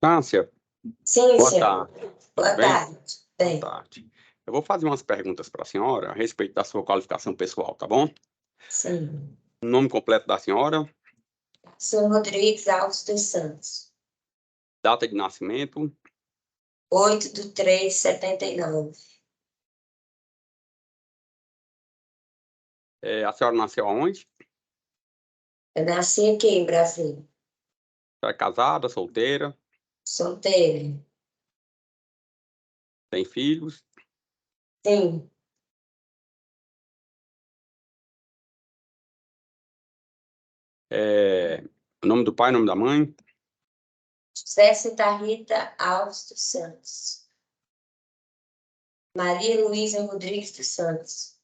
Tância, Sim, boa senhor. tarde. Boa Bem? tarde. Bem, Boa tarde. Eu vou fazer umas perguntas para a senhora a respeito da sua qualificação pessoal, tá bom? sim. O nome completo da senhora, Sou Rodrigues Alves dos Santos. data de nascimento, 8/3/79. a senhora nasceu aonde? Eu nasci aqui em Brasília. A senhora é casada, solteira, Solteira. tem filhos? Sim. O nome do pai, o nome da mãe? José Santa Rita Alves dos Santos. Maria Luísa Rodrigues dos Santos.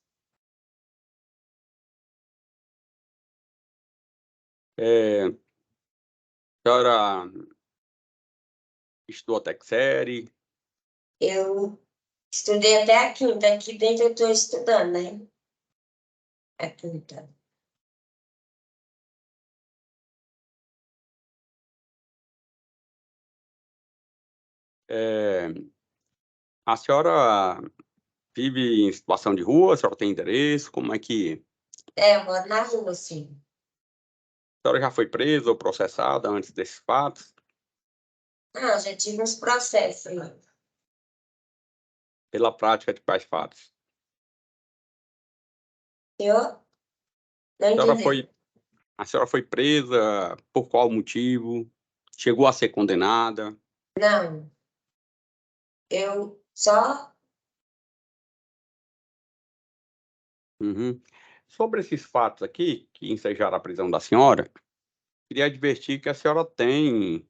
A senhora estudou até que série? Eu estudei até a quinta. Aqui dentro eu estou estudando, né? A quinta. É, a senhora vive em situação de rua? A senhora tem endereço? Como é que... Eu moro na rua, sim. A senhora já foi presa ou processada antes desses fatos? Não, já tive uns processos, né? Pela prática de quais fatos? Senhor? Não A senhora entendeu. foi presa por qual motivo? Chegou a ser condenada? Não, eu só. Uhum. Sobre esses fatos aqui, que ensejaram a prisão da senhora, queria advertir que a senhora tem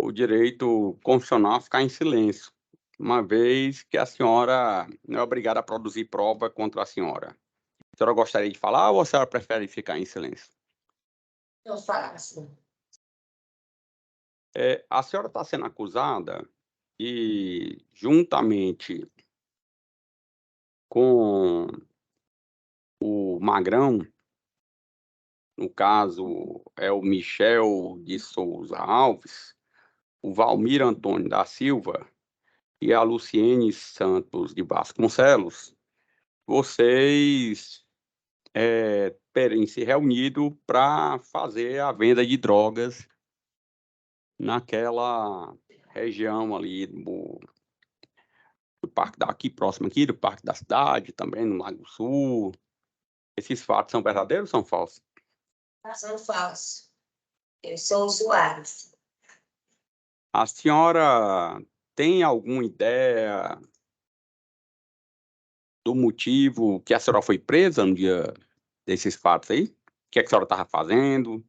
o direito constitucional a ficar em silêncio, uma vez que a senhora não é obrigada a produzir prova contra a senhora. A senhora gostaria de falar ou a senhora prefere ficar em silêncio? Eu falar assim. A senhora está sendo acusada e, juntamente com o Magrão, no caso é o Michel de Souza Alves, o Valmir Antônio da Silva e a Luciene Santos de Vasconcelos, vocês terem se reunido para fazer a venda de drogas naquela região ali do parque daqui, próximo aqui, do Parque da Cidade, também no Lago Sul. Esses fatos são verdadeiros ou são falsos? São falsos. Eu sou usuário. A senhora tem alguma ideia do motivo que a senhora foi presa no dia desses fatos aí? O que é que a senhora estava fazendo?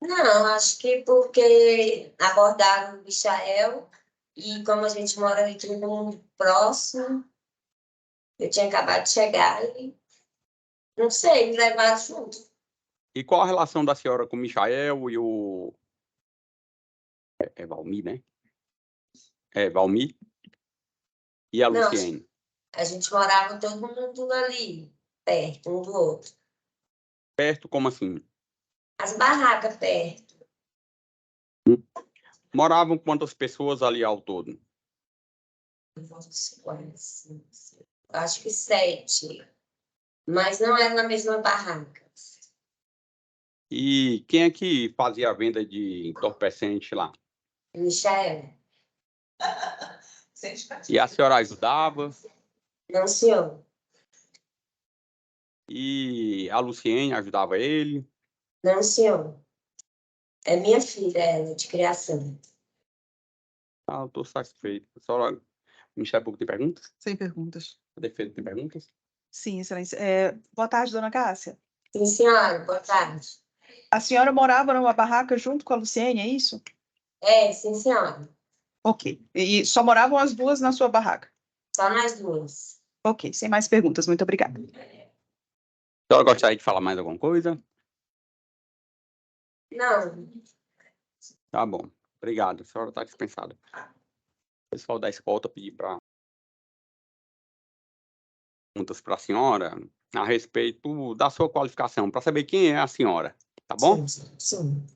Não, acho que porque abordaram o Michael e como a gente mora ali todo mundo próximo, eu tinha acabado de chegar e não sei, me levaram junto. E qual a relação da senhora com o Michael e o... É Valmir, né? É Valmir e a Não, Luciene. a gente morava todo mundo ali, perto um do outro. Perto como assim? As barracas perto. Moravam quantas pessoas ali ao todo? Acho que 7, mas não era na mesma barraca. E quem é que fazia a venda de entorpecente lá? Michael. E a senhora ajudava? Não, senhor. E a Luciene ajudava ele? Não, senhor. É minha filha, ela, de criação. Ah, eu estou satisfeito. A senhora, o Ministério Público tem perguntas? Sem perguntas. A defesa tem perguntas? Sim, excelência. Boa tarde, dona Cássia. Sim, senhora, boa tarde. A senhora morava numa barraca junto com a Luciene, é isso? Sim, senhora. Ok. E só moravam as duas na sua barraca? Só nós duas. Ok, sem mais perguntas. Muito obrigada. A senhora gostaria de falar mais alguma coisa? Não. Tá bom. Obrigado. A senhora está dispensada. O pessoal da escolta pedir perguntas para a senhora a respeito da sua qualificação, para saber quem é a senhora, tá bom? Sim, sim.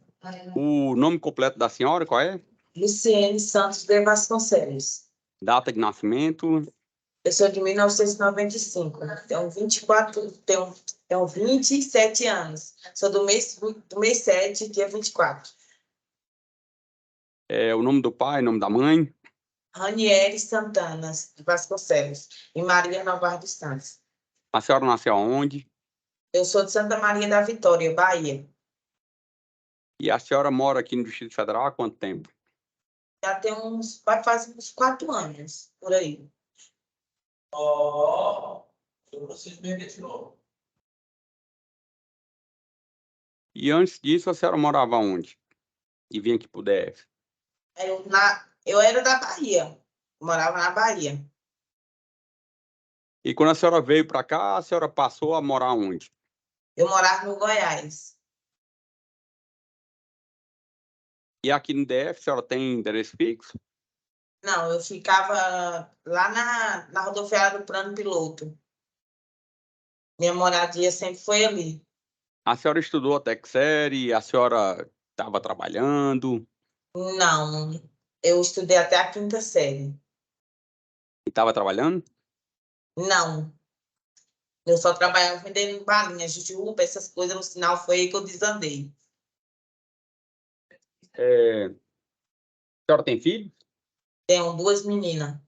O nome completo da senhora, qual é? Luciene Santos de Vasconcelos. Data de nascimento? Eu sou de 1995. Tenho 27 anos. Sou do mês 7, dia 24. O nome do pai, nome da mãe? Ranieri Santana, de Vasconcelos. E Maria Navarro dos Santos. A senhora nasceu aonde? Eu sou de Santa Maria da Vitória, Bahia. E a senhora mora aqui no Distrito Federal há quanto tempo? Já tem vai fazer uns 4 anos, por aí. E antes disso, a senhora morava onde? E vinha aqui pro DF? Eu era da Bahia. Morava na Bahia. E quando a senhora veio para cá, a senhora passou a morar onde? Eu morava no Goiás. E aqui no DF, a senhora tem endereço fixo? Não, eu ficava lá na rodoviária do Plano Piloto. Minha moradia sempre foi ali. A senhora estudou até que série? A senhora estava trabalhando? Não, eu estudei até a 5ª série. E estava trabalhando? Não, eu só trabalhava vendendo balinhas, jujuba, essas coisas. No sinal foi aí que eu desandei. A senhora tem filhos? Tenho 2 meninas.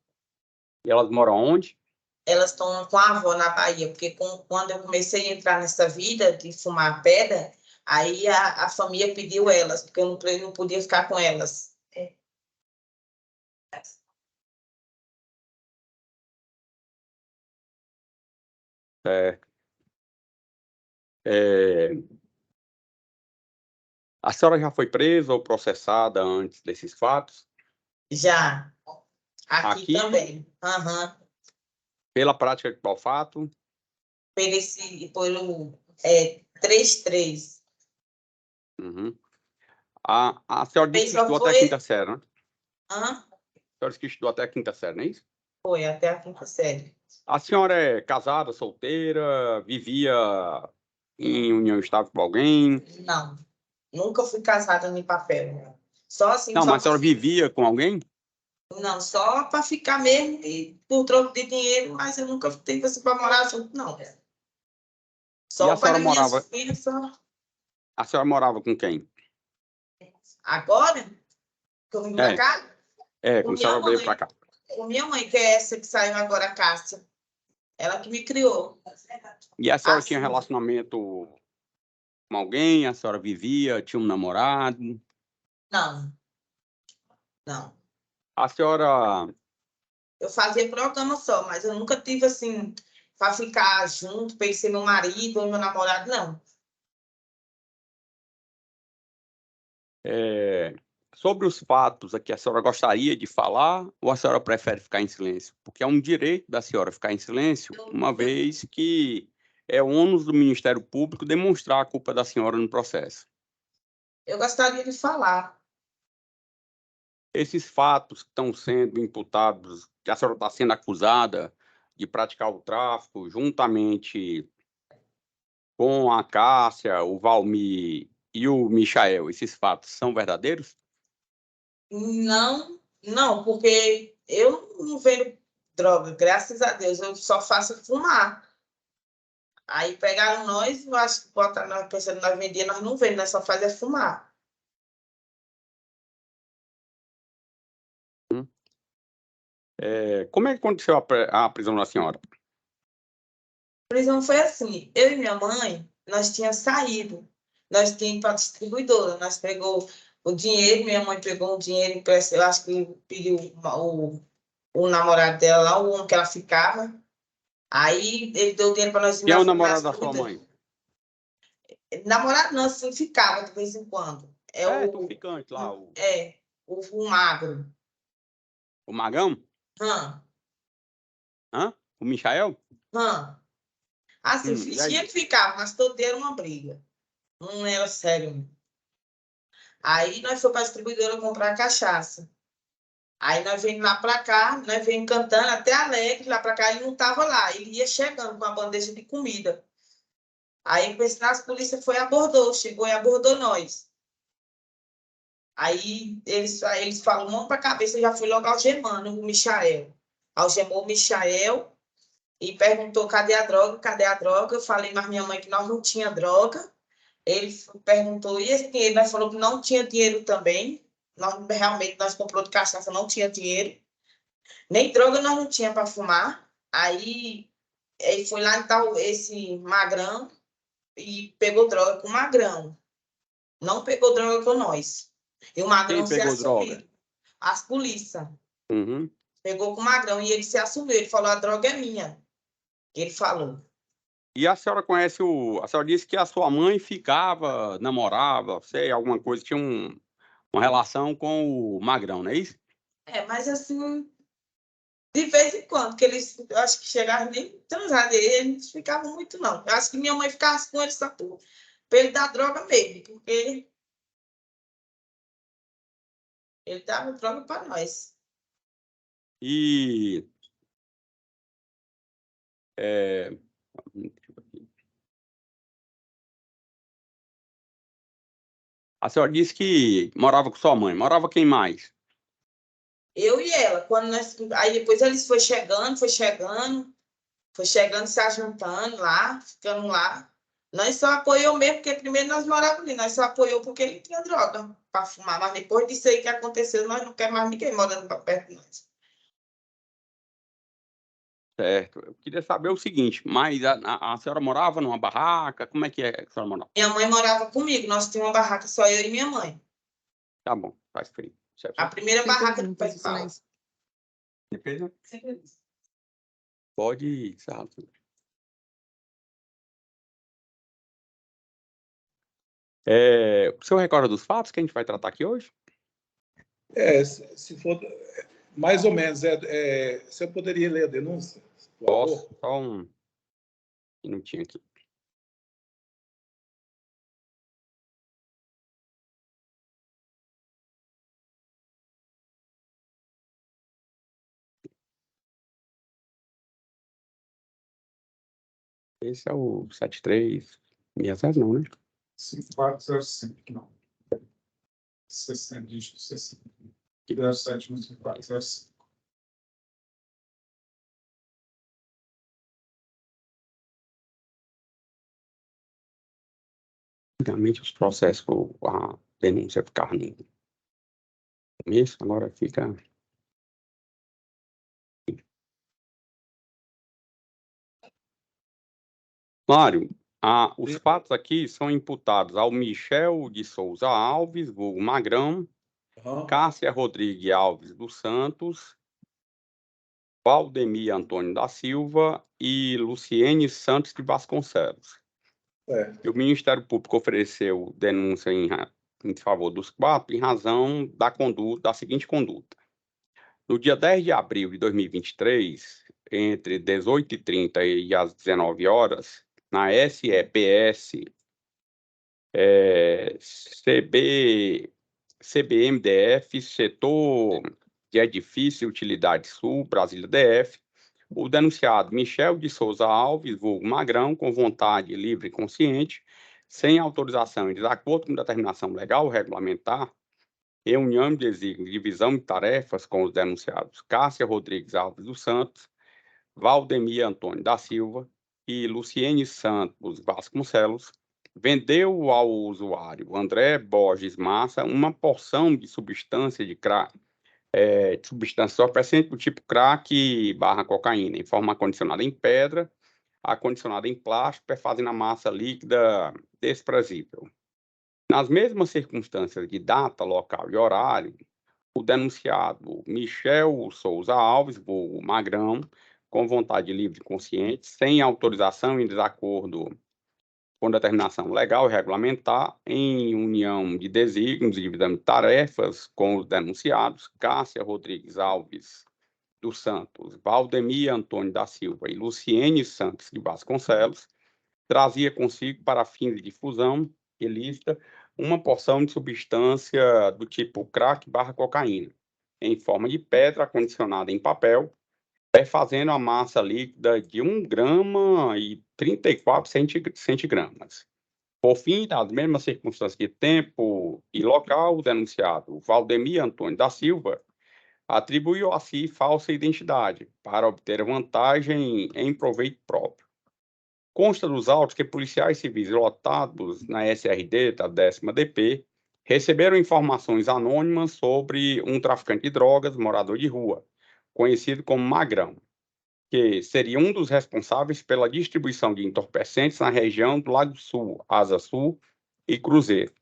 E elas moram onde? Elas estão com a avó na Bahia, porque quando eu comecei a entrar nessa vida de fumar pedra, aí a família pediu elas, porque eu não podia ficar com elas. A senhora já foi presa ou processada antes desses fatos? Já. Aqui? Também. Pela prática de qual fato? Pelo 3-3. Uhum. A senhora disse que Só estudou até a foi- 5ª série, né? A senhora disse que estudou até a 5ª série, não é isso? Foi até a 5ª série. A senhora é casada, solteira, vivia em união estável com alguém? Não. Nunca fui casada nem papel. Só assim. Não, só mas a senhora vivia com alguém? Não, só para ficar mesmo e por troco de dinheiro, mas eu nunca tive assim para morar junto, não. E Só a senhora para minhas morava- filhas, só. A senhora morava com quem? Agora, que eu vim para cá, Quando a senhora veio para cá. com minha mãe, que é essa que saiu agora, a Cássia. Ela que me criou. E a senhora Assim. tinha relacionamento com alguém? A senhora vivia? Tinha um namorado? Não. Não. A senhora... Eu fazia programa só, mas eu nunca tive assim, para ficar junto, para ele ser meu marido ou meu namorado, não. Sobre os fatos aqui, a senhora gostaria de falar ou a senhora prefere ficar em silêncio? Porque é um direito da senhora ficar em silêncio, uma vez que é ônus do Ministério Público demonstrar a culpa da senhora no processo. Eu gostaria de falar. Esses fatos que estão sendo imputados, que a senhora está sendo acusada de praticar o tráfico juntamente com a Cássia, o Valmir e o Michael, esses fatos são verdadeiros? Não, porque eu não vendo droga, graças a Deus, eu só faço fumar. Aí pegaram nós, eu acho que botaram nós pensando que nós vendíamos, nós não vendemos, nós só fazemos fumar. Como é que aconteceu a prisão da senhora? A prisão foi assim, eu e minha mãe, nós tínhamos saído, nós tínhamos para a distribuidora, nós pegou o dinheiro, minha mãe pegou um dinheiro, eu acho que pediu o namorado dela lá, o homem que ela ficava, aí ele deu dinheiro para nós ir Quem é na o namorado da sua mãe? Namorado não, assim, ficava de vez em quando. O ficante lá. O magro. O Magão? O Michael? Assim, fingia que ficava, mas todo dia era uma briga. Não era sério. Aí nós fomos para a distribuidora comprar cachaça. Aí nós viemos lá para cá, nós viemos cantando até alegre, lá para cá ele não estava lá, ele ia chegando com a bandeja de comida. Aí a polícia foi e abordou, chegou e abordou nós. Aí eles falam, mão para a cabeça, eu já fui logo algemando o Michael. Algemou o Michael e perguntou, cadê a droga? Cadê a droga? Eu falei para minha mãe que nós não tinha droga. Ele perguntou, e esse dinheiro? Nós falou que não tinha dinheiro também. Nós comprou de cachaça, não tinha dinheiro. Nem droga nós não tinha para fumar. Aí ele foi lá então esse Magrão e pegou droga com o Magrão. Não pegou droga com nós. E o Magrão se assumiu. As polícias. Uhum. Pegou com o Magrão e ele se assumiu. Ele falou, a droga é minha. Ele falou. E a senhora conhece a senhora disse que a sua mãe ficava, namorava, sei, alguma coisa, tinha uma relação com o Magrão, não é isso? Mas assim, de vez em quando, que eles, eu acho que chegavam nem transar dele, eles não ficavam muito, não. Eu acho que minha mãe ficava com ele só pra ele dar droga mesmo, porque ele dava droga para nós. E a senhora disse que morava com sua mãe. Morava quem mais? Eu e ela. Quando aí depois eles foi chegando, se ajuntando lá, ficando lá. Nós só apoiou mesmo, porque primeiro nós morávamos ali. Nós só apoiou porque ele tinha droga para fumar. Mas depois disso aí que aconteceu, nós não queremos mais ninguém morando perto de nós. Certo. Eu queria saber o seguinte, mas a senhora morava numa barraca? Como é que a senhora morava? Minha mãe morava comigo. Nós tínhamos uma barraca, só eu e minha mãe. Tá bom, faz frio. Certo. A primeira barraca do pessoal. Pode encerrar. O senhor recorda dos fatos que a gente vai tratar aqui hoje? Se for mais ou menos, se eu poderia ler a denúncia? Posso, só um minutinho aqui. Esse é o 7360, não, né? 5405, não. 60, dígito 60. 075405. Antigamente os processos, a denúncia ficava no começo, agora fica... Mário, os fatos aqui são imputados ao Michel de Souza Alves, vulgo Magrão, Cássia Rodrigues Alves dos Santos, Valdemir Antônio da Silva e Luciene Santos de Vasconcelos. E o Ministério Público ofereceu denúncia em favor dos quatro em razão da seguinte conduta. No dia 10 de abril de 2023, entre 18h30 e as 19 horas, na SEPS CBMDF, setor de edifício Utilidade Sul, Brasília DF, o denunciado Michel de Souza Alves, vulgo Magrão, com vontade livre e consciente, sem autorização e desacordo com determinação legal ou regulamentar, reunião de desígnio, divisão de tarefas com os denunciados Cássia Rodrigues Alves dos Santos, Valdemir Antônio da Silva e Luciene Santos Vasconcelos, vendeu ao usuário André Borges Massa uma porção de substância de crack, substância entorpecente do tipo crack / cocaína, em forma acondicionada em pedra, acondicionada em plástico, perfazendo a massa líquida desprezível. Nas mesmas circunstâncias de data, local e horário, o denunciado Michel Souza Alves, vulgo Magrão, com vontade livre e consciente, sem autorização em desacordo com determinação legal e regulamentar, em união de desígnios e divisão de tarefas com os denunciados Cássia Rodrigues Alves dos Santos, Valdemir Antônio da Silva e Luciene Santos de Vasconcelos, trazia consigo, para fins de difusão ilícita, uma porção de substância do tipo crack / cocaína, em forma de pedra acondicionada em papel, perfazendo a massa líquida de 1 grama e 34 centigramas, Por fim, nas mesmas circunstâncias de tempo e local, o denunciado Valdemir Antônio da Silva atribuiu a si falsa identidade para obter vantagem em proveito próprio. Consta dos autos que policiais civis lotados na SRD da 10ª DP receberam informações anônimas sobre um traficante de drogas, morador de rua, conhecido como Magrão, que seria um dos responsáveis pela distribuição de entorpecentes na região do Lago Sul, Asa Sul e Cruzeiro,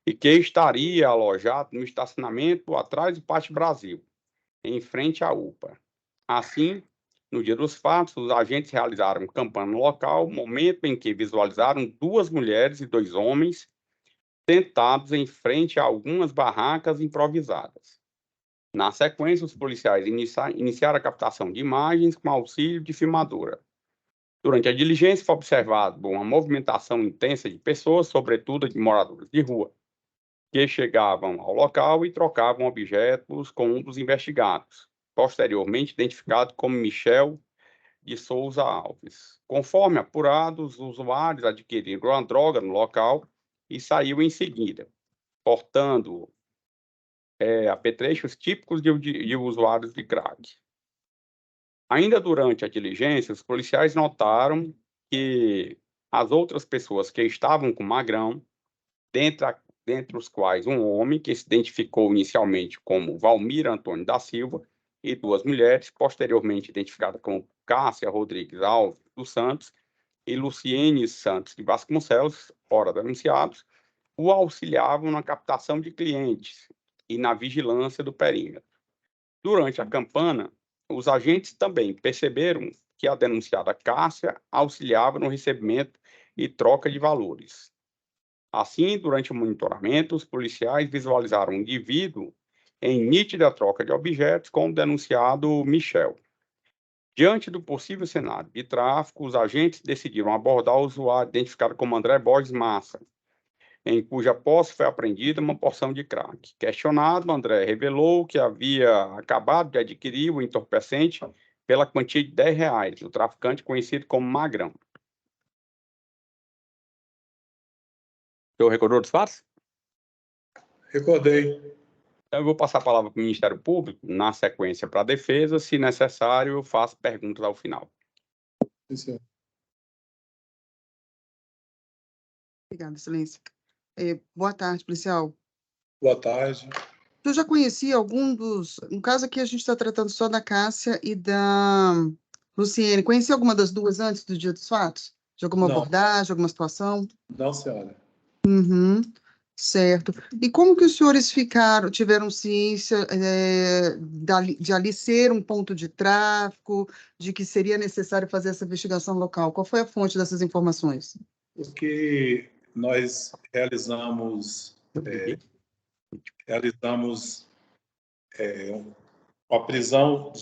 e que estaria alojado no estacionamento atrás do Pátio Brasil, em frente à UPA. Assim, no dia dos fatos, os agentes realizaram campanha no local, momento em que visualizaram 2 mulheres e 2 homens sentados em frente a algumas barracas improvisadas. Na sequência, os policiais iniciaram a captação de imagens com auxílio de filmadora. Durante a diligência, foi observado uma movimentação intensa de pessoas, sobretudo de moradores de rua, que chegavam ao local e trocavam objetos com um dos investigados, posteriormente identificado como Michel de Souza Alves. Conforme apurados, os usuários adquiriram a droga no local e saíram em seguida, portando apetrechos típicos de usuários de crack. Ainda durante a diligência, os policiais notaram que as outras pessoas que estavam com Magrão, dentre os quais um homem que se identificou inicialmente como Valmir Antônio da Silva e 2 mulheres, posteriormente identificadas como Cássia Rodrigues Alves dos Santos e Luciene Santos de Vasconcelos, ora denunciados, o auxiliavam na captação de clientes e na vigilância do perímetro. Durante a campana, os agentes também perceberam que a denunciada Cássia auxiliava no recebimento e troca de valores. Assim, durante o monitoramento, os policiais visualizaram um indivíduo em nítida troca de objetos com o denunciado Michel. Diante do possível cenário de tráfico, os agentes decidiram abordar o usuário identificado como André Borges Massa, em cuja posse foi apreendida uma porção de crack. Questionado, André revelou que havia acabado de adquirir o entorpecente pela quantia de R$10, o traficante conhecido como Magrão. O senhor recordou dos fatos? Recordei. Então, eu vou passar a palavra para o Ministério Público, na sequência para a defesa. Se necessário, eu faço perguntas ao final. Sim, senhor. Obrigada, Excelência. Boa tarde, policial. Boa tarde. Eu já conheci algum dos... No caso aqui, a gente está tratando só da Cássia e da Luciene. Conheci alguma das duas antes do dia dos fatos? De alguma Não. abordagem, alguma situação? Não, senhora. Uhum, certo. E como que os senhores tiveram ciência de ali ser um ponto de tráfico, de que seria necessário fazer essa investigação local? Qual foi a fonte dessas informações? Porque nós realizamos a prisão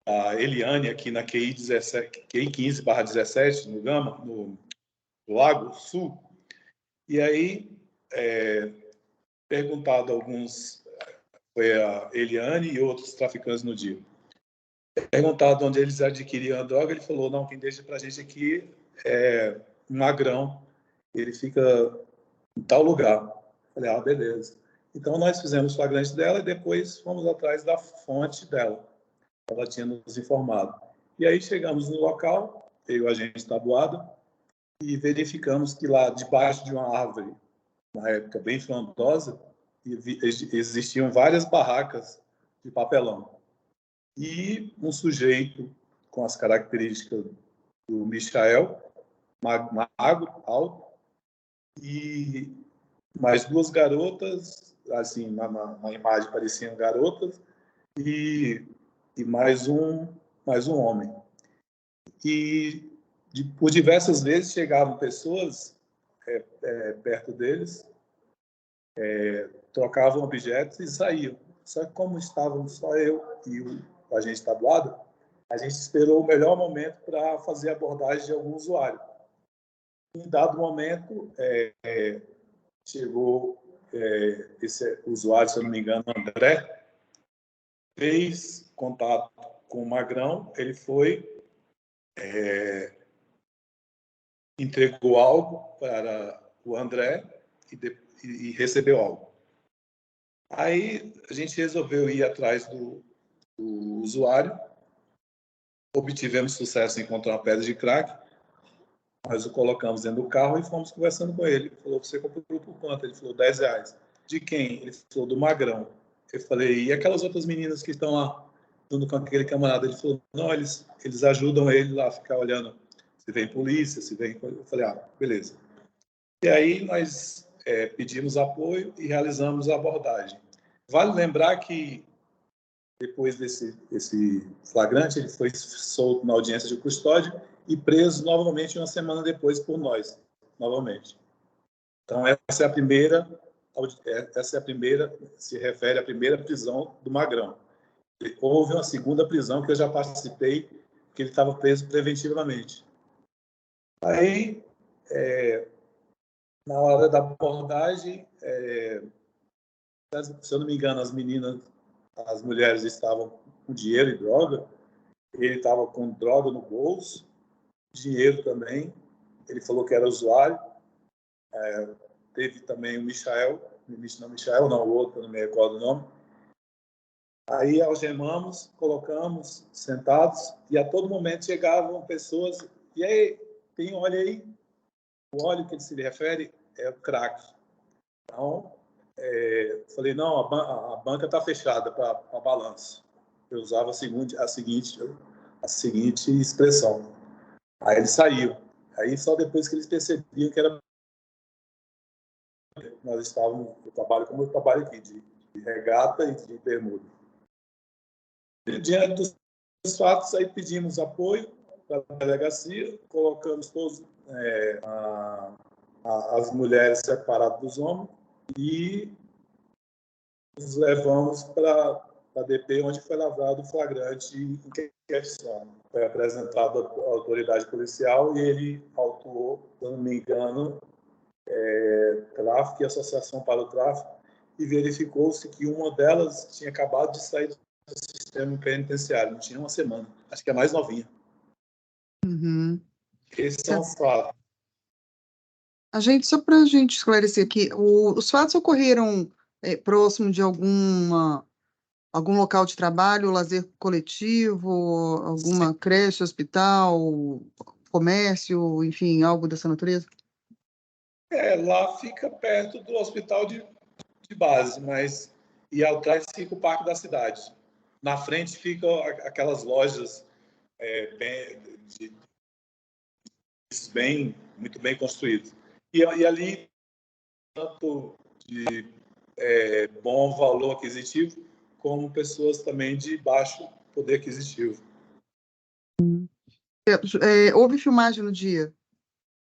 da Eliane aqui na QI 15/17, no Gama, no Lago Sul. E aí, perguntado a alguns, foi a Eliane e outros traficantes no dia, perguntado onde eles adquiriam a droga, ele falou, não, quem deixa pra gente aqui é um Magrão, ele fica em tal lugar. Falei, beleza. Então, nós fizemos o flagrante dela e depois fomos atrás da fonte dela. Ela tinha nos informado. E aí chegamos no local, eu e o agente tabuado, e verificamos que lá debaixo de uma árvore, na época bem frondosa, existiam várias barracas de papelão. E um sujeito com as características do Michael, magro, alto, e mais 2 garotas, assim, na imagem pareciam garotas, e mais um homem. E por diversas vezes chegavam pessoas perto deles, trocavam objetos e saíam. Só que como estavam só eu e o agente tabuado, a gente esperou o melhor momento para fazer a abordagem de algum usuário. Em dado momento, chegou esse usuário, se eu não me engano, André, fez contato com o Magrão, ele foi, entregou algo para o André e recebeu algo. Aí a gente resolveu ir atrás do usuário, obtivemos sucesso em encontrar uma pedra de crack, nós o colocamos dentro do carro e fomos conversando com ele. Ele falou, você comprou por quanto? Ele falou, R$10. De quem? Ele falou, do Magrão. Eu falei, e aquelas outras meninas que estão lá, junto com aquele camarada? Ele falou, não, eles ajudam ele lá a ficar olhando se vem polícia, se vem... Eu falei, beleza. E aí nós pedimos apoio e realizamos a abordagem. Vale lembrar que depois desse flagrante, ele foi solto na audiência de custódia e preso novamente uma semana depois por nós, novamente. Então, essa é a primeira, se refere à primeira prisão do Magrão. Houve uma segunda prisão que eu já participei, que ele estava preso preventivamente. Aí, na hora da abordagem, se eu não me engano, as mulheres estavam com dinheiro e droga, ele estava com droga no bolso, dinheiro também, ele falou que era usuário, teve também o Michael, o outro, não me recordo o nome. Aí algemamos, colocamos sentados, e a todo momento chegavam pessoas, e aí, tem óleo aí? O óleo que ele se refere é o crack. Então, falei, não, a banca está fechada para balanço. Eu usava a seguinte expressão. Aí ele saiu. Aí só depois que eles percebiam que era... Nós estávamos, como eu trabalho aqui, de regata e de bermuda. E, diante dos fatos, aí pedimos apoio para a delegacia, colocamos todos as mulheres separadas dos homens e nos levamos para a DP, onde foi lavrado o flagrante em questão. Foi apresentado à autoridade policial e ele autuou, se não me engano, tráfico e associação para o tráfico, e verificou-se que uma delas tinha acabado de sair do sistema penitenciário, não tinha uma semana, acho que é mais novinha. Uhum. Esses são os fatos. Só para a gente esclarecer aqui, os fatos ocorreram próximo de algum local de trabalho, lazer coletivo, alguma creche, hospital, comércio, enfim, algo dessa natureza? Lá fica perto do hospital de base, mas e atrás fica o Parque da Cidade. Na frente ficam aquelas lojas muito bem construídas. E ali, tanto de bom valor aquisitivo, como pessoas também de baixo poder aquisitivo. Houve filmagem no dia?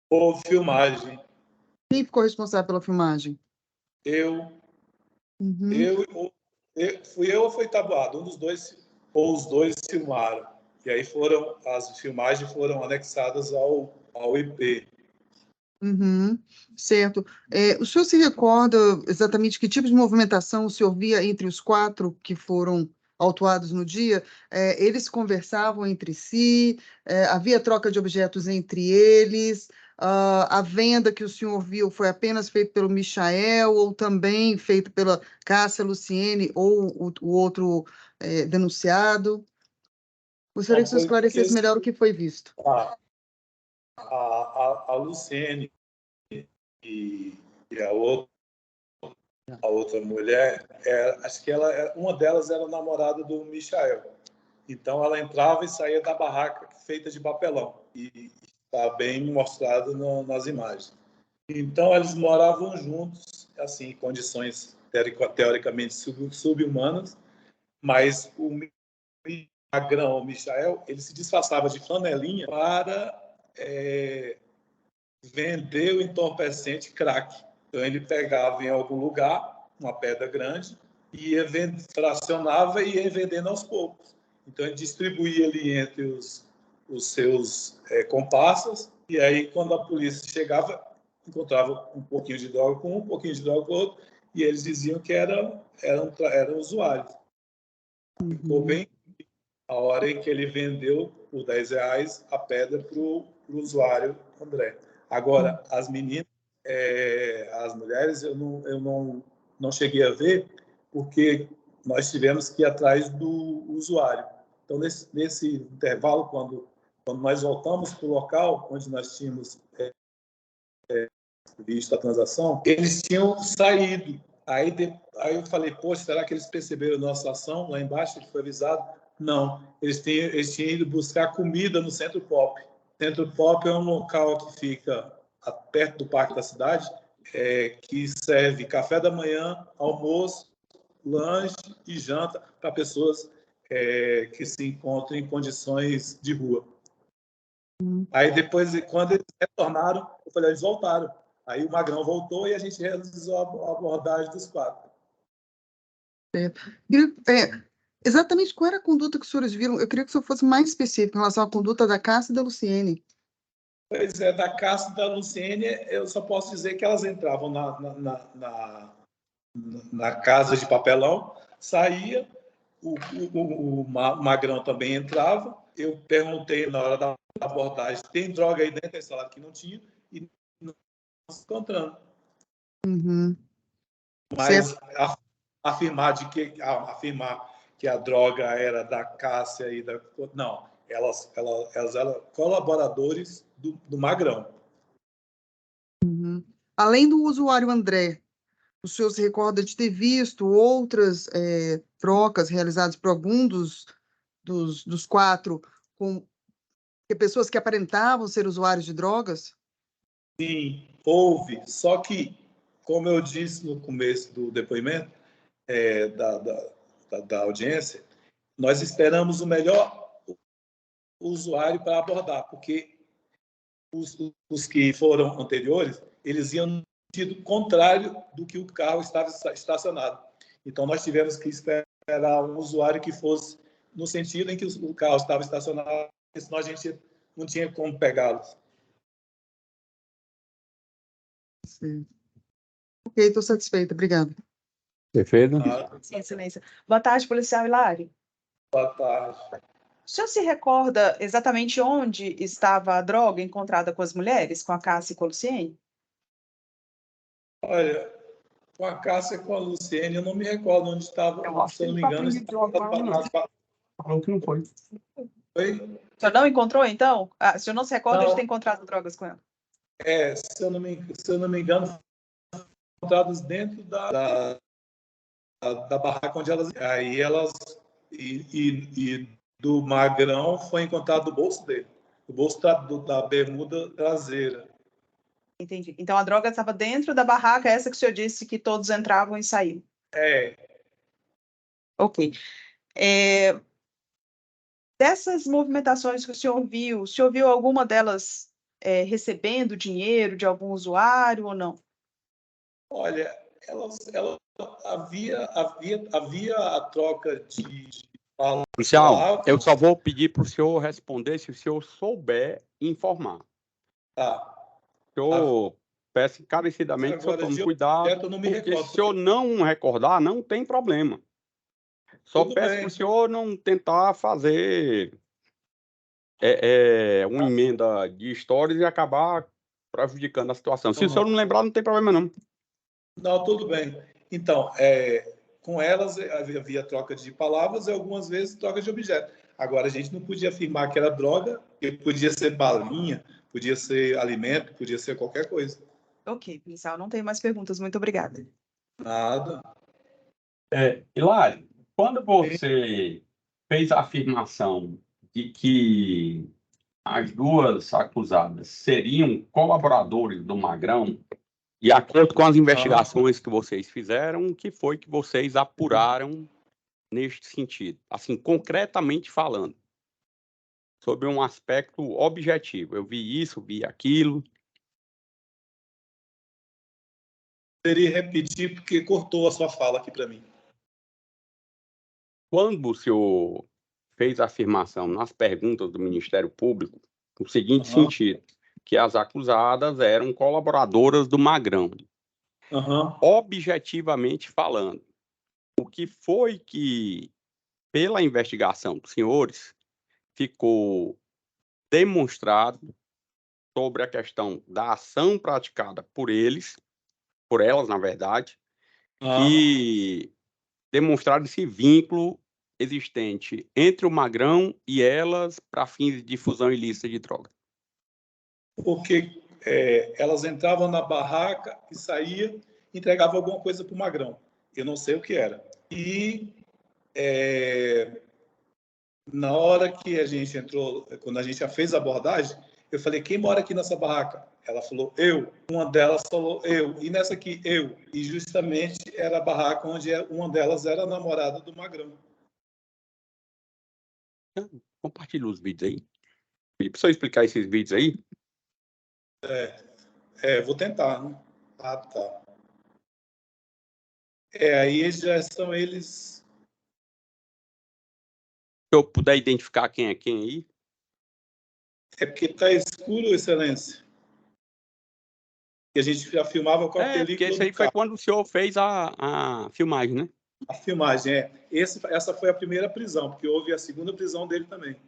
Houve filmagem. Quem ficou responsável pela filmagem? Eu. Uhum. Fui eu ou foi tabuado? Um dos dois, ou os dois filmaram. E aí as filmagens foram anexadas ao IP. Uhum, certo. O senhor se recorda exatamente que tipo de movimentação o senhor via entre os 4 que foram autuados no dia? Eles conversavam entre si? Havia troca de objetos entre eles? A venda que o senhor viu foi apenas feita pelo Michael ou também feita pela Cássia Luciene ou o outro denunciado? Gostaria que o senhor esclarecesse melhor o que foi visto. A Luciene e a outra mulher, acho que uma delas era namorada do Michael. Então, ela entrava e saía da barraca feita de papelão. E está bem mostrado nas imagens. Então, eles moravam juntos, assim, em condições teoricamente subhumanas, mas o Magrão, o Michael, ele se disfarçava de flanelinha para vender o entorpecente crack. Então, ele pegava em algum lugar uma pedra grande e fracionava e ia vendendo aos poucos. Então, ele distribuía ali entre os seus comparsas, e aí, quando a polícia chegava, encontrava um pouquinho de droga com um pouquinho de droga com o outro, e eles diziam que eram usuários. Ficou bem a hora em que ele vendeu por R$10 a pedra para o usuário André. Agora, as meninas, as mulheres, eu não cheguei a ver, porque nós tivemos que ir atrás do usuário. Então, nesse intervalo, quando nós voltamos para o local onde nós tínhamos visto a transação, eles tinham saído. Aí eu falei, poxa, será que eles perceberam a nossa ação? Lá embaixo, ele foi avisado. Não, eles tinham ido buscar comida no Centro Pop. O Centro Pop é um local que fica perto do Parque da Cidade, que serve café da manhã, almoço, lanche e janta para pessoas que se encontram em condições de rua. Aí depois, quando eles retornaram, eu falei, eles voltaram. Aí o Magrão voltou e a gente realizou a abordagem dos 4. Exatamente qual era a conduta que os senhores viram? Eu queria que o senhor fosse mais específico em relação à conduta da Cássia e da Luciene. Pois é, da Cássia e da Luciene, eu só posso dizer que elas entravam na casa de papelão, saía, o Magrão também entrava. Eu perguntei na hora da abordagem, tem droga aí dentro? Eles falaram que não tinha, e não se encontrando. Mas afirmar que a droga era da Cássia e da... Não, elas eram colaboradores do Magrão. Além do usuário André, o senhor se recorda de ter visto outras trocas realizadas por algum dos 4 com pessoas que aparentavam ser usuários de drogas? Sim, houve. Só que, como eu disse no começo do depoimento da audiência, nós esperamos o melhor usuário para abordar, porque os que foram anteriores, eles iam no sentido contrário do que o carro estava estacionado. Então, nós tivemos que esperar um usuário que fosse no sentido em que o carro estava estacionado, senão a gente não tinha como pegá-los. Sim. Ok, estou satisfeita. Obrigada. Perfeito. Sim, excelência. Boa tarde, policial Hilário. Boa tarde. O senhor se recorda exatamente onde estava a droga encontrada com as mulheres, com a Cássia e com a Luciene? Olha, com a Cássia e com a Luciene, eu não me recordo onde estava, se eu não me engano. Falou que não foi. Foi? O senhor não encontrou, então? O senhor não se recorda de ter encontrado drogas com ela? Se eu não me engano, encontrados dentro da barraca onde elas... Aí elas... E do Magrão foi encontrado o bolso dele. O bolso da bermuda traseira. Entendi. Então, a droga estava dentro da barraca, essa que o senhor disse que todos entravam e saíam. Ok. Dessas movimentações que o senhor viu alguma delas recebendo dinheiro de algum usuário ou não? Olha, havia a troca de Policial, eu só vou pedir para o senhor responder se o senhor souber informar. Tá. O senhor peço encarecidamente que o senhor tome cuidado, porque se o senhor não recordar, não tem problema. Só peço para o senhor não tentar fazer uma emenda de histórias e acabar prejudicando a situação. Se o senhor não lembrar, não tem problema, não. Não, tudo bem. Então, com elas havia troca de palavras e algumas vezes troca de objeto. Agora, a gente não podia afirmar que era droga, porque podia ser balinha, podia ser alimento, podia ser qualquer coisa. Ok, policial, não tenho mais perguntas. Muito obrigada. Nada. Hilário, quando você fez a afirmação de que as 2 acusadas seriam colaboradores do Magrão, de acordo com as investigações que vocês fizeram, o que foi que vocês apuraram neste sentido? Assim, concretamente falando, sobre um aspecto objetivo. Eu vi isso, vi aquilo. Poderia repetir, porque cortou a sua fala aqui para mim. Quando o senhor fez a afirmação nas perguntas do Ministério Público, no seguinte sentido, que as acusadas eram colaboradoras do Magrão. Objetivamente falando, o que foi que, pela investigação dos senhores, ficou demonstrado sobre a questão da ação praticada por elas, na verdade, que demonstraram esse vínculo existente entre o Magrão e elas para fins de difusão ilícita de droga. Porque elas entravam na barraca e saíam, entregavam alguma coisa para o Magrão. Eu não sei o que era. E na hora que a gente entrou, quando a gente já fez a abordagem, eu falei, quem mora aqui nessa barraca? Ela falou, eu. Uma delas falou, eu. E nessa aqui, eu. E justamente era a barraca onde uma delas era a namorada do Magrão. Compartilha os vídeos aí. Precisa explicar esses vídeos aí? Vou tentar, né? Ah, tá. Aí já são eles... Se eu puder identificar quem é quem aí. É porque está escuro, Excelência. E a gente já filmava com a película. Porque esse aí foi quando o senhor fez a filmagem, né? A filmagem, essa foi a primeira prisão, porque houve a segunda prisão dele também.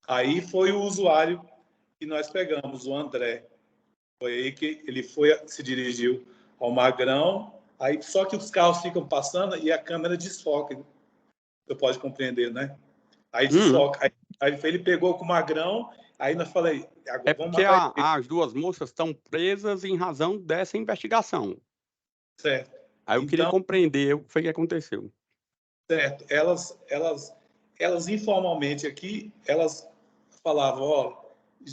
Aí foi o usuário que nós pegamos, o André. Foi aí que ele se dirigiu ao Magrão, aí só que os carros ficam passando e a câmera desfoca. Você pode compreender, né? Aí desfoca. Aí ele pegou com o Magrão, aí nós falei, agora vamos matar porque as duas moças estão presas em razão dessa investigação. Certo. Aí eu queria compreender o que foi que aconteceu. Certo. Elas informalmente aqui, elas falavam,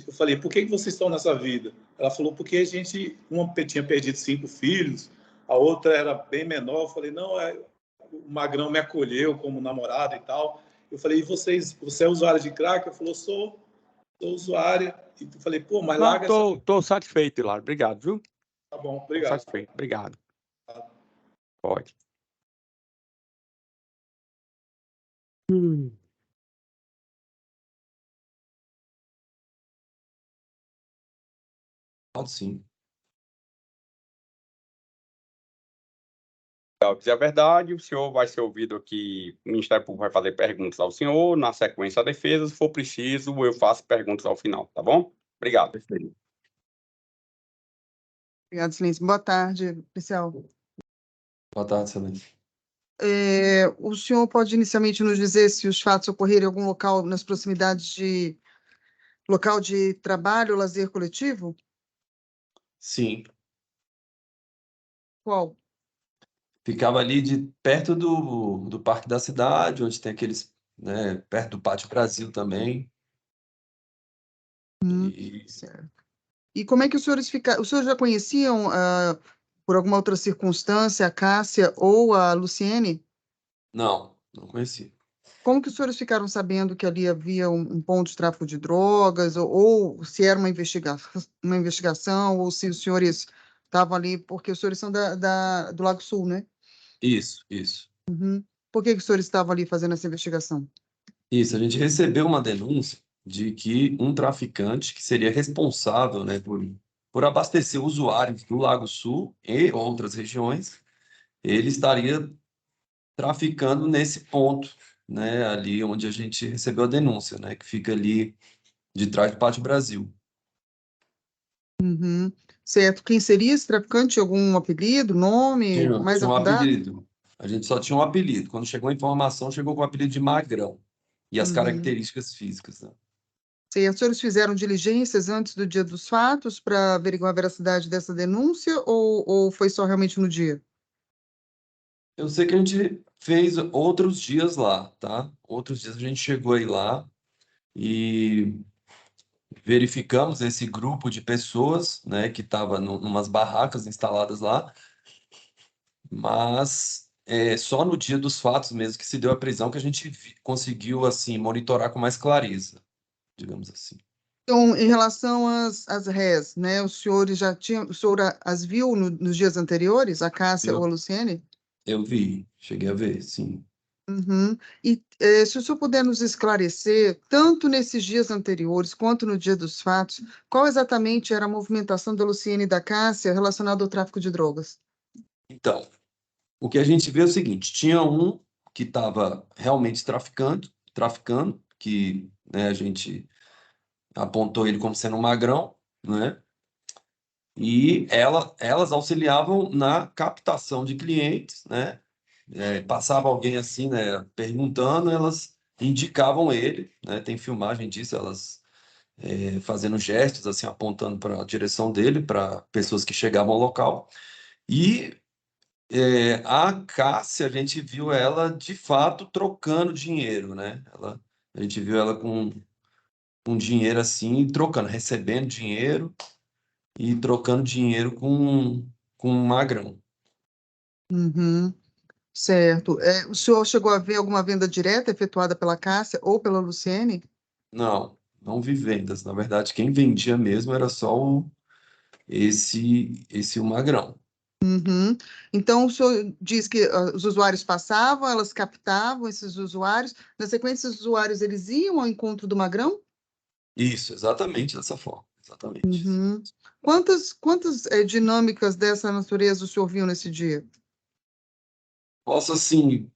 eu falei, por que vocês estão nessa vida? Ela falou, porque uma tinha perdido 5 filhos, a outra era bem menor. Eu falei, não, o Magrão me acolheu como namorado e tal. Eu falei, e você é usuária de crack? Eu falou, sou usuária. E eu falei, pô, mas larga essa... Tô satisfeito, Hilário. Obrigado, viu? Tá bom, obrigado. Tô satisfeito, obrigado. Pode. Pode sim. Se dizer a verdade, o senhor vai ser ouvido aqui, o Ministério Público vai fazer perguntas ao senhor, na sequência a defesa, se for preciso, eu faço perguntas ao final, tá bom? Obrigado. Obrigado, Silêncio. Boa tarde, policial. Boa tarde, Excelência. O senhor pode inicialmente nos dizer se os fatos ocorreram em algum local nas proximidades de local de trabalho ou lazer coletivo? Sim. Qual? Ficava ali perto do Parque da Cidade, onde tem aqueles, né, perto do Pátio Brasil também. Certo. E como é que os senhores ficaram? Os senhores já conheciam, por alguma outra circunstância, a Cássia ou a Luciene? Não conheci. Como que os senhores ficaram sabendo que ali havia um ponto de tráfico de drogas, ou se era uma investigação, ou se os senhores estavam ali, porque os senhores são do Lago Sul, né? Isso. Por que os senhores estavam ali fazendo essa investigação? Isso, a gente recebeu uma denúncia de que um traficante que seria responsável, né, por abastecer usuários do Lago Sul e outras regiões, ele estaria traficando nesse ponto, né, ali onde a gente recebeu a denúncia, né, que fica ali de trás do Pátio Brasil. Certo. Quem seria esse traficante? Algum apelido, nome, mais Tinha um aprofundado? apelido. A gente só tinha um apelido. Quando chegou a informação, chegou com o apelido de Magrão. E as características físicas, né? Certo. Os senhores fizeram diligências antes do dia dos fatos para averiguar a veracidade dessa denúncia, ou foi só realmente no dia? Eu sei que a gente fez outros dias lá, tá? Outros dias a gente chegou aí lá e verificamos esse grupo de pessoas, né, que estava numas barracas instaladas lá, mas só no dia dos fatos mesmo que se deu a prisão que a gente conseguiu, assim, monitorar com mais clareza, digamos assim. Então, em relação às rés, né, os senhores já tinham, o senhor as viu nos dias anteriores, a Cássia ou a Luciene? Eu vi, cheguei a ver, sim. E se o senhor puder nos esclarecer, tanto nesses dias anteriores quanto no dia dos fatos, qual exatamente era a movimentação da Luciene e da Cássia relacionada ao tráfico de drogas? Então, o que a gente vê é o seguinte, tinha um que estava realmente traficando, que, né, a gente apontou ele como sendo um magrão, né? E elas auxiliavam na captação de clientes, né? Passava alguém assim, né, perguntando, elas indicavam ele, né? Tem filmagem disso, elas fazendo gestos, assim, apontando para a direção dele, para pessoas que chegavam ao local. E a Cássia, a gente viu ela de fato trocando dinheiro, né? A gente viu ela com dinheiro assim, trocando, recebendo dinheiro e trocando dinheiro com um magrão. Uhum, certo. O senhor chegou a ver alguma venda direta efetuada pela Cássia ou pela Luciene? Não vi vendas. Na verdade, quem vendia mesmo era só esse o magrão. Uhum. Então, o senhor diz que os usuários passavam, elas captavam esses usuários. Na sequência, os usuários eles iam ao encontro do magrão? Isso, exatamente dessa forma. Exatamente. Uhum. Quantas dinâmicas dessa natureza o senhor viu nesse dia? Posso, assim,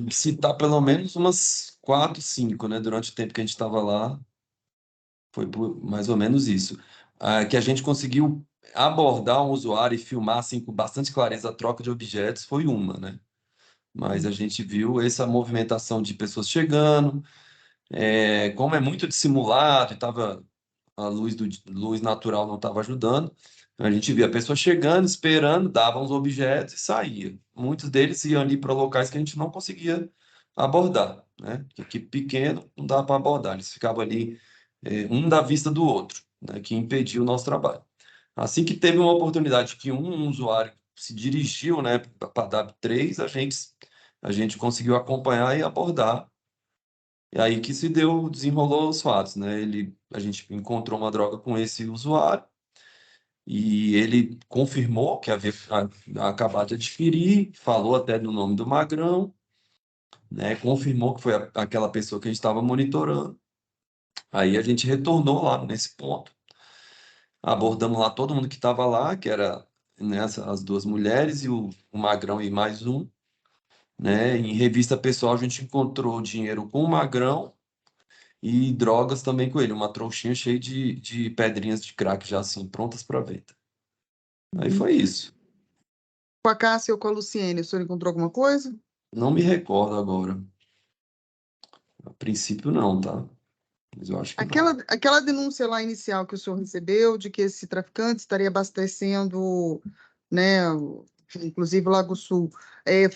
citar pelo menos umas 4, 5, né? Durante o tempo que a gente estava lá, foi mais ou menos isso. Que a gente conseguiu abordar um usuário e filmar, assim, com bastante clareza a troca de objetos, foi uma, né? Mas a gente viu essa movimentação de pessoas chegando, como é muito dissimulado e estava a luz natural não estava ajudando. Então, a gente via a pessoa chegando, esperando, dava uns objetos e saía. Muitos deles iam ali para locais que a gente não conseguia abordar, né? Porque equipe pequena não dava para abordar, eles ficavam ali, um da vista do outro, né? Que impedia o nosso trabalho. Assim que teve uma oportunidade que um usuário se dirigiu, né, para a W3, a gente conseguiu acompanhar e abordar. E aí que desenrolou os fatos, né? A gente encontrou uma droga com esse usuário e ele confirmou que havia acabado de adquirir, falou até do nome do magrão, né? Confirmou que foi aquela pessoa que a gente estava monitorando. Aí a gente retornou lá nesse ponto, abordamos lá todo mundo que estava lá, que era, né, as duas mulheres e o magrão e mais um, né? Em revista pessoal a gente encontrou dinheiro com o magrão e drogas também com ele, uma trouxinha cheia de pedrinhas de crack já assim, prontas para venda. Aí foi isso. Com a Cássia ou com a Luciene, o senhor encontrou alguma coisa? Não me recordo agora. A princípio não, tá? Mas eu acho que não. Aquela denúncia lá inicial que o senhor recebeu de que esse traficante estaria abastecendo, né, inclusive o Lago Sul,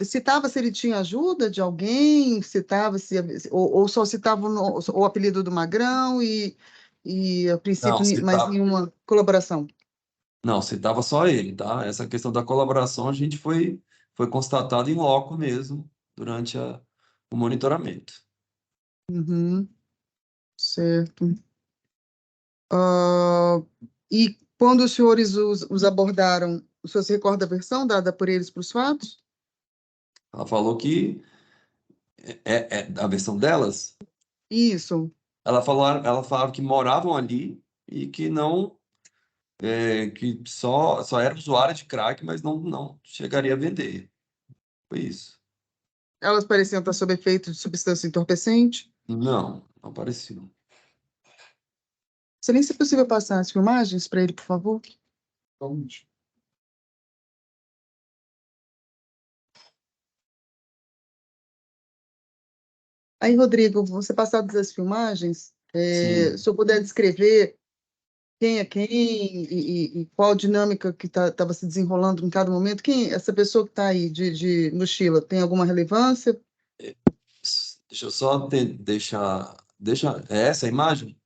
citava se ele tinha ajuda de alguém, citava se, ou só citava o apelido do Magrão e a princípio Não, mais nenhuma colaboração. não, citava só ele, tá? Essa questão da colaboração a gente foi constatado em loco mesmo durante o monitoramento. Uhum, certo. Ah, e quando os senhores os abordaram, o senhor se recorda a versão dada por eles para os fatos? Ela falou que é a versão delas. Isso. Ela falava que moravam ali e que não que só era usuária de crack, mas não chegaria a vender. Foi isso. Elas pareciam estar sob efeito de substância entorpecente. Não parecia. Seria se possível passar as filmagens para ele, por favor? Totalmente. Aí, Rodrigo, você passadas as filmagens, Sim. se eu puder descrever quem é quem e qual dinâmica que estava se desenrolando em cada momento, essa pessoa que está aí de mochila, tem alguma relevância? Deixa eu só deixar. É essa a imagem?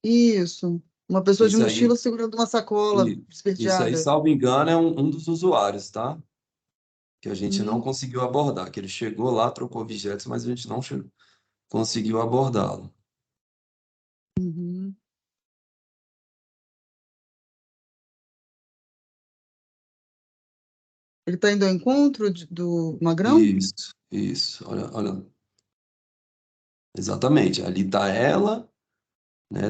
Isso, uma pessoa de Isso mochila aí, segurando uma sacola isso aí, esverdeada. salvo engano, é um dos usuários, tá? Que a gente não Hum, conseguiu abordar, que ele chegou lá, trocou objetos, mas a gente não conseguiu abordá-lo. uhum. Ele está indo ao encontro do Magrão? Isso. Olha. Exatamente. Ali tá ela, né?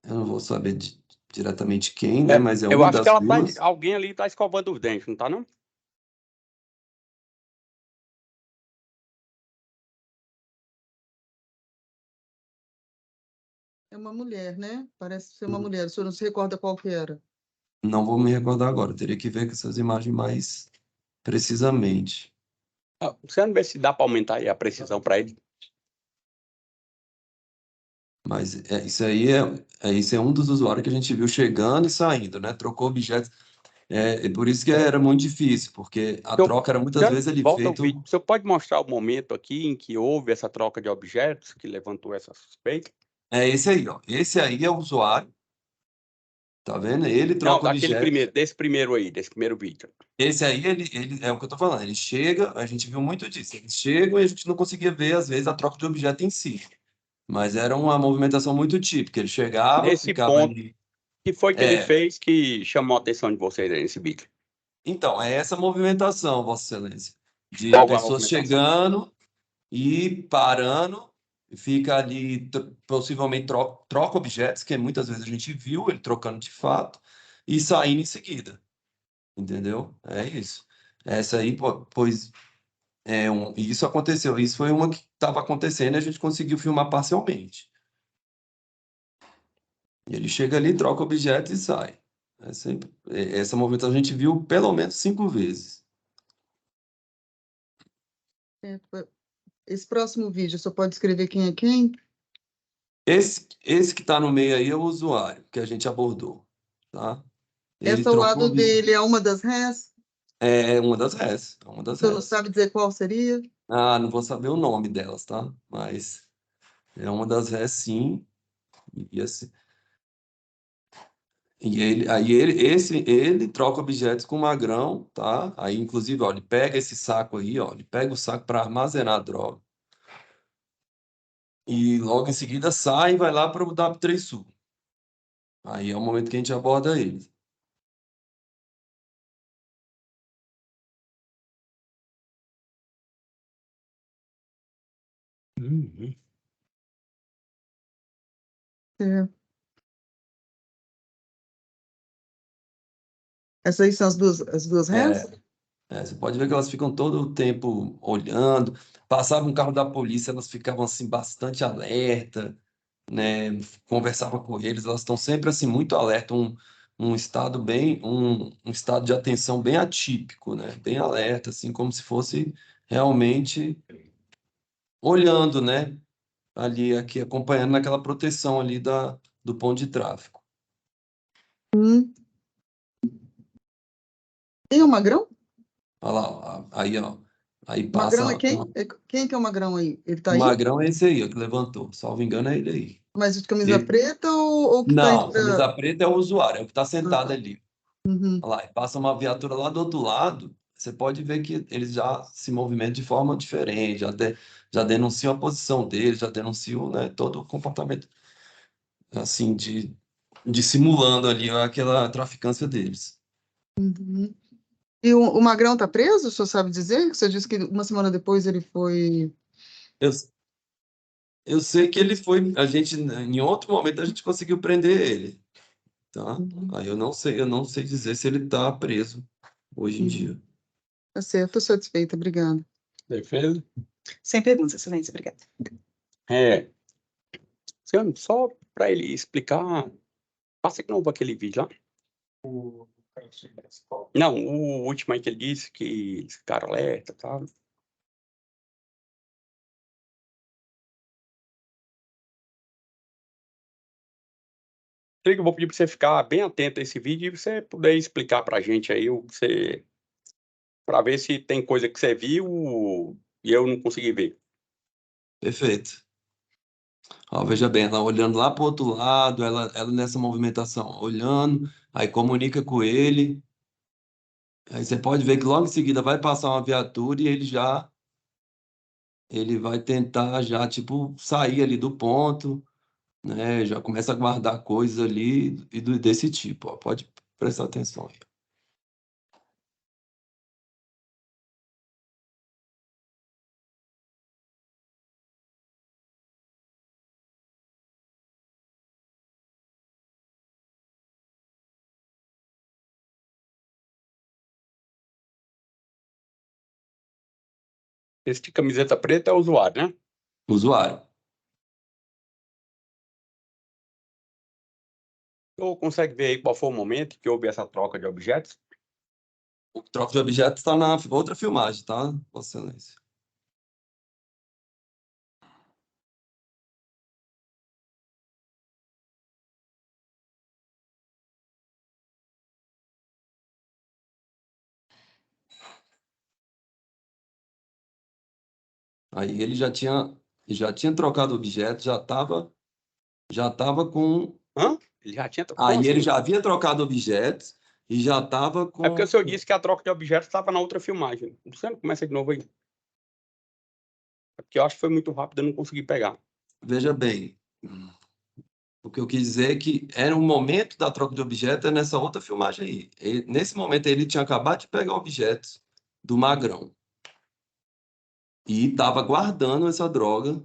Eu não vou saber diretamente quem, né? Mas é Eu uma acho que das duas. alguém ali tá escovando os dentes, não tá não? É uma mulher, né? Parece ser uma Uhum. mulher. O senhor não se recorda qual que era? Não vou me recordar agora, teria que ver com essas imagens mais precisamente. Você não vê se dá para aumentar aí a precisão para ele? Mas isso é um dos usuários que a gente viu chegando e saindo, né? Trocou objetos. É por isso que era muito difícil, porque a Então, troca era muitas vezes ele volta ao feito. vídeo. Você pode mostrar o momento aqui em que houve essa troca de objetos que levantou essa suspeita? É esse aí, ó. Esse aí é o usuário, tá vendo? Ele Não, troca objetos. desse primeiro vídeo. Esse aí, ele é o que eu tô falando. Ele chega, a gente viu muito disso. Eles chegam e a gente não conseguia ver, às vezes, a troca de objeto em si. Mas era uma movimentação muito típica. Ele chegava, Nesse ficava ponto, ali. o que foi que ele É, fez que chamou a atenção de vocês aí nesse vídeo? então, é essa movimentação, Vossa Excelência, de Qual a pessoas movimentação? chegando e parando, fica ali, possivelmente troca objetos, que muitas vezes a gente viu ele trocando de fato, e saindo em seguida. Entendeu? É isso. Essa aí, pois, isso aconteceu. Isso foi uma que estava acontecendo e a gente conseguiu filmar parcialmente. Ele chega ali, troca objetos e sai. Essa movimentação a gente viu pelo menos 5 vezes. É, esse próximo vídeo, o senhor pode escrever quem é quem? Esse que está no meio aí é o usuário que a gente abordou, tá? Ele Essa ao trocou lado dele é uma das rés? é uma das res, é uma O das senhor não res. sabe dizer qual seria? Ah, não vou saber o nome delas, tá? Mas é uma das res, sim. E assim, ele troca objetos com o magrão, tá? Aí, inclusive, ó, ele pega esse saco aí, ó, ele pega o saco para armazenar a droga. E logo em seguida sai e vai lá para o W3 Sul. Aí é o momento que a gente aborda ele. Uhum. É. Essas aí são as duas rés? Você pode ver que elas ficam todo o tempo olhando. Passava um carro da polícia, elas ficavam assim bastante alerta, né? Conversava com eles, elas estão sempre assim muito alerta, um estado um estado de atenção bem atípico, né? Bem alerta, assim como se fosse realmente olhando, né? Ali aqui acompanhando naquela proteção ali do ponto de tráfego. Hum. Tem o magrão? Olha lá, ó, aí ó, aí Magrão é passa quem? Quem que é o magrão aí? Ele tá o aí? magrão é esse aí, ó, que levantou. Salvo engano é ele aí. Mas de camisa Ele- preta ou que tá indo Não, pra... camisa preta é o usuário, é o que está Ah, sentado tá. ali. Uhum. Olha lá, e passa uma viatura lá do outro lado, você pode ver que eles já se movimentam de forma diferente, já denunciam a posição deles, já denunciam, né, todo o comportamento, assim, de simulando ali aquela traficância deles. Uhum. E o magrão tá preso? O senhor sabe dizer? Você disse que uma semana depois ele foi... Eu, eu sei que ele foi, em outro momento a gente conseguiu prender ele, tá? Uhum. Aí eu não sei dizer se ele está preso hoje em Uhum. dia. Tá certo, estou satisfeita, obrigada. Defesa? Sem perguntas, excelência, obrigada. Luciano, só para ele explicar, passa de novo aquele vídeo lá. O cara chega na escola. Não, o último aí que ele disse que eles ficaram alerta, tá? Eu vou pedir para você ficar bem atento a esse vídeo e você puder explicar para a gente aí o que você, para ver se tem coisa que você viu e eu não consegui ver. Perfeito. Ó, veja bem, ela olhando lá para o outro lado, ela nessa movimentação, olhando, aí comunica com ele. Aí você pode ver que logo em seguida vai passar uma viatura e ele vai tentar já, tipo, sair ali do ponto, né? Já começa a guardar coisas ali desse tipo, ó. Pode prestar atenção aí. Esse de camiseta preta é o usuário, né? Usuário. Ou consegue ver aí qual foi o momento que houve essa troca de objetos? O troca de objetos está na outra filmagem, tá, Vossa Excelência? Aí ele já tinha trocado objeto, já estava com. Hã? Ele já tinha... Como Aí ele assim? já havia trocado objetos e já estava com. É porque o senhor disse que a troca de objetos estava na outra filmagem. Luciano, começa de novo aí. É porque eu acho que foi muito rápido, eu não consegui pegar. Veja bem, o que eu quis dizer é que era o momento da troca de objeto é nessa outra filmagem aí. Nesse momento ele tinha acabado de pegar objetos do Magrão e estava guardando essa droga.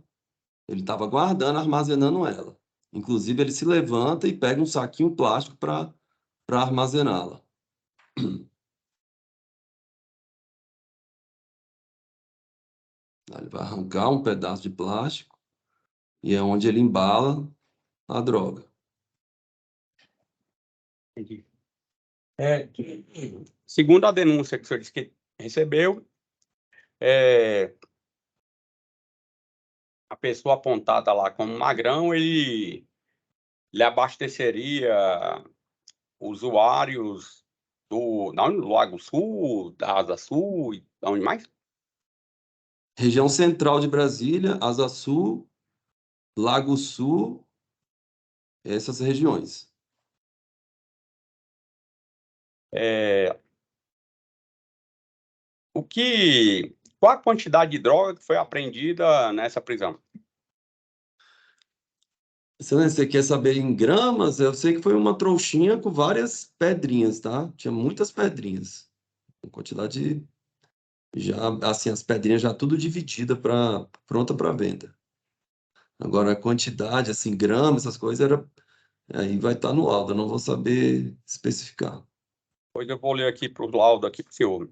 Ele estava guardando, armazenando ela. Inclusive ele se levanta e pega um saquinho plástico para armazená-la. Aí ele vai arrancar um pedaço de plástico e é onde ele embala a droga. Entendi. Segundo a denúncia que o senhor disse que recebeu, a pessoa apontada lá como Magrão, ele abasteceria usuários do Lago Sul, da Asa Sul, e onde mais? Região central de Brasília, Asa Sul, Lago Sul, essas regiões. Qual a quantidade de droga que foi apreendida nessa prisão? Você quer saber em gramas? Eu sei que foi uma trouxinha com várias pedrinhas, tá? Tinha muitas pedrinhas. Uma quantidade já, assim, as pedrinhas já tudo dividida pronta para venda. Agora a quantidade, assim, gramas, essas coisas aí vai estar no laudo, eu não vou saber especificar. Pois eu vou ler aqui para o laudo aqui para o senhor.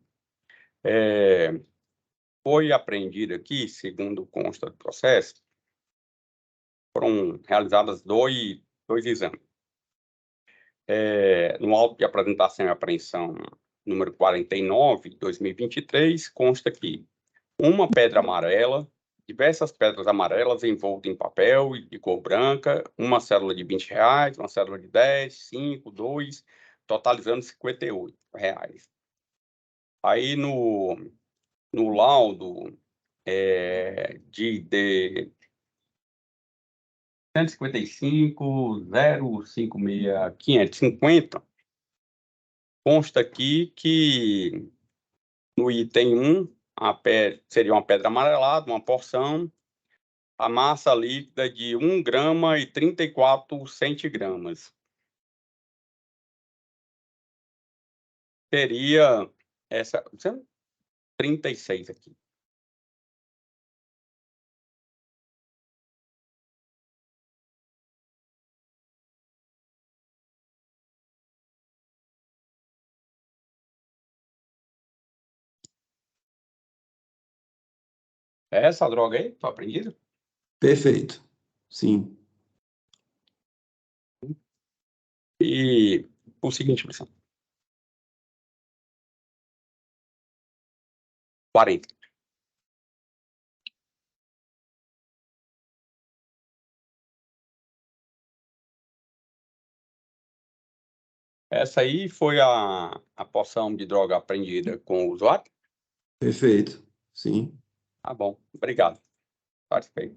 Foi apreendido aqui, segundo consta do processo, foram realizadas dois exames. No auto de apresentação e apreensão número 49, de 2023, consta que uma pedra amarela, diversas pedras amarelas envoltas em papel de cor branca, uma cédula de R$20, uma cédula de 10, 5, 2, totalizando R$58. Aí no laudo de 155.056.550, consta aqui que no item 1, seria uma pedra amarelada, uma porção, a massa líquida de 1 grama e 34 centigramas. Seria essa 36 aqui. É essa droga aí? Foi apreendida? Perfeito. Sim. E o seguinte, pessoal. 40. Essa aí foi a porção de droga apreendida com o usuário? Perfeito. Sim. Tá bom. Obrigado. Participei.